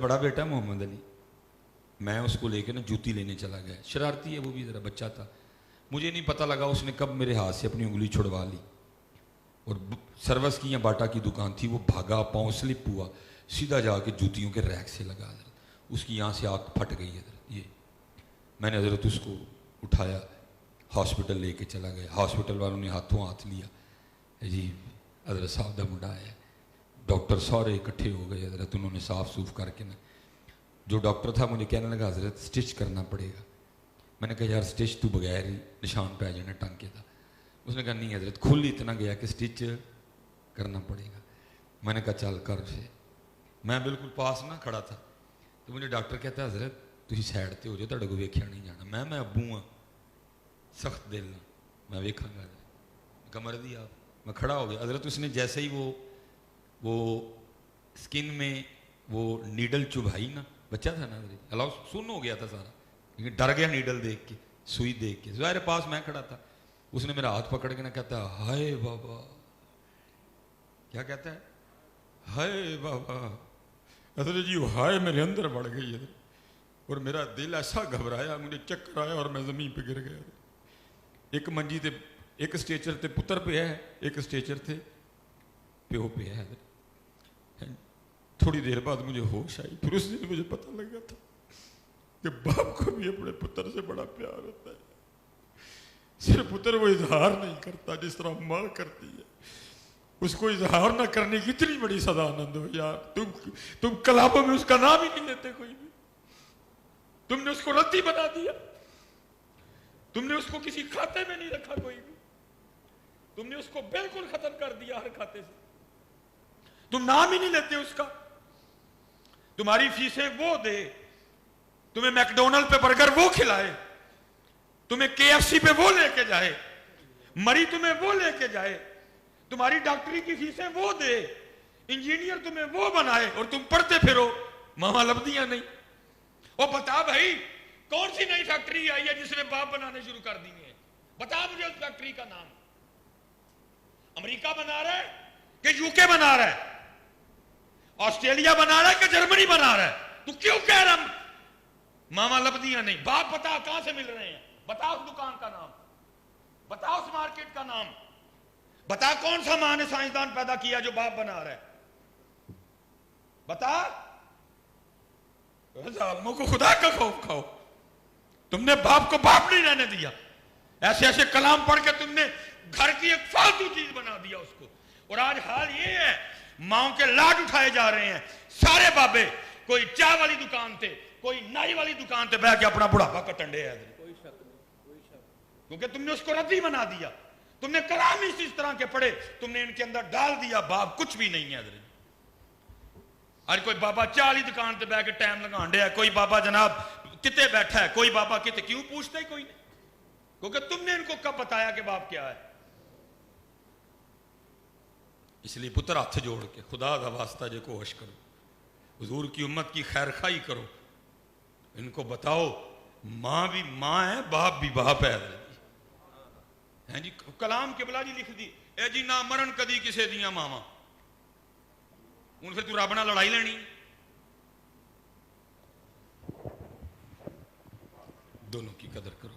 बड़ा बेटा मोहम्मद अली, मैं उसको लेकर ना जूती लेने चला गया, शरारती है वो भी, ज़रा बच्चा था, मुझे नहीं पता लगा उसने कब मेरे हाथ से अपनी उंगली छुड़वा ली, और सर्वस की या बाटा की दुकान थी, वो भागा, पाँव स्लिप हुआ, सीधा जाके जूतियों के रैक से लगा, उसकी यहाँ से आँख फट गई है ये। मैंने हजरत उसको उठाया, हॉस्पिटल लेके चला गया, हॉस्पिटल वालों ने हाथों हाथ लिया, जी हजरत साहब का मुंडा है, डॉक्टर सारे इकट्ठे हो गए हजरत, उन्होंने साफ सूफ करके ना, जो डॉक्टर था मुझे कहने लगा हजरत स्टिच करना पड़ेगा। मैंने कहा यार स्टिच तो बगैर ही निशान पै जाने टांके का। उसने कहा नहीं हजरत, खुल इतना गया कि स्टिच करना पड़ेगा। मैंने कहा चल कर से। मैं बिल्कुल पास ना खड़ा था, तो मुझे डॉक्टर कहता है हजरत तुम साइड पर हो जाओ, तुहाडे कोल वेख्या नहीं जाना। मैं अब्बू हाँ, सख्त दिल ना, मैं वेखांगा। कमर दी आप, मैं खड़ा हो गया हजरत। उसने जैसे ही वो स्किन में वो नीडल चुभाई ना, बच्चा था ना अलाउ, सुन हो गया था सारा, लेकिन डर गया नीडल देख के, सुई देख के। ज़ाहिर पास मैं खड़ा था, उसने मेरा हाथ पकड़ के ना कहता है हाय बाबा, क्या कहता है, हाय बाबा। हजरत जी हाय मेरे अंदर बढ़ गई है, और मेरा दिल ऐसा घबराया, मुझे चक्कर आया और मैं ज़मीन पे गिर गया। एक मंजी ते, एक स्टेचर ते पुत्र पे है, एक स्टेचर थे प्यो पे है। थोड़ी देर बाद मुझे होश आई, फिर उस दिन मुझे पता लगा था कि बाप को भी अपने पुत्र से बड़ा प्यार होता है। सिर्फ पुत्र वो इजहार नहीं करता जिस तरह माँ करती है, उसको इजहार ना करने की इतनी बड़ी सदा आनंद हो यार। तुम कलामों में उसका नाम ही नहीं लेते कोई भी, तुमने उसको रद्दी बना दिया, तुमने उसको किसी खाते में नहीं रखा कोई भी, तुमने उसको बिल्कुल खत्म कर दिया हर खाते से, तुम नाम ही नहीं लेते उसका। तुम्हारी फीसें वो दे, तुम्हें मैकडोनल्ड पे बर्गर वो खिलाए, तुम्हें केएफसी पे वो लेके जाए, मरी तुम्हें वो लेके जाए, तुम्हारी डॉक्टरी की फीसें वो दे, इंजीनियर तुम्हें वो बनाए, और तुम पढ़ते फिरो मामा लब्धियां नहीं। और बता भाई कौन सी नई फैक्ट्री आई है जिसने बाप बनाने शुरू कर दिए हैं? बता मुझे उस फैक्ट्री का नाम। अमेरिका बना रहा है कि यूके बना रहा है, ऑस्ट्रेलिया बना रहा है कि जर्मनी बना रहा है? तू क्यों कह रहा मामा लब्धियां नहीं? बाप बता कहां से मिल रहे हैं, बता उस दुकान का नाम, बता उस मार्केट का नाम, बता कौन सा मां ने साइंसदान पैदा किया जो बाप बना रहा है, बता। जालिमों को खुदा का खौफ खाओ, तुमने बाप को बाप नहीं रहने दिया। ऐसे ऐसे कलाम पढ़ के तुमने घर की एक फालतू चीज बना दिया उसको। और आज हाल ये है, माओ के लाड उठाए जा रहे हैं सारे बाबे, कोई चाय वाली दुकान थे, कोई नाई वाली दुकान पे बैठ के अपना बुढ़ापा कटंडे है। कोई शक नहीं, क्योंकि तुमने उसको रद्दी बना दिया, तुमने कलाम ही इस तरह के पढ़े, तुमने इनके अंदर डाल दिया बाप कुछ भी नहीं है। आज कोई बाबा चाय वाली दुकान पे बैठ के टाइम लगान डे है, कोई बाबा जनाब किते बैठा है, कोई बाबा किते, क्यों पूछता ही कोई नहीं, क्योंकि तुमने इनको कब बताया कि बाप क्या है। इसलिए पुत्र हाथ जोड़ के खुदा का वास्ता जो कोशिश करो, हुजूर की उम्मत की खैर खाई करो, इनको बताओ मां भी मां है, बाप भी बाप है। हैं जी कलाम किबला जी लिख दी ए जी ना मरण कदी किसे दियां मावा। हूं फिर तू रब नाल लड़ाई लेनी, दोनों की कदर करो।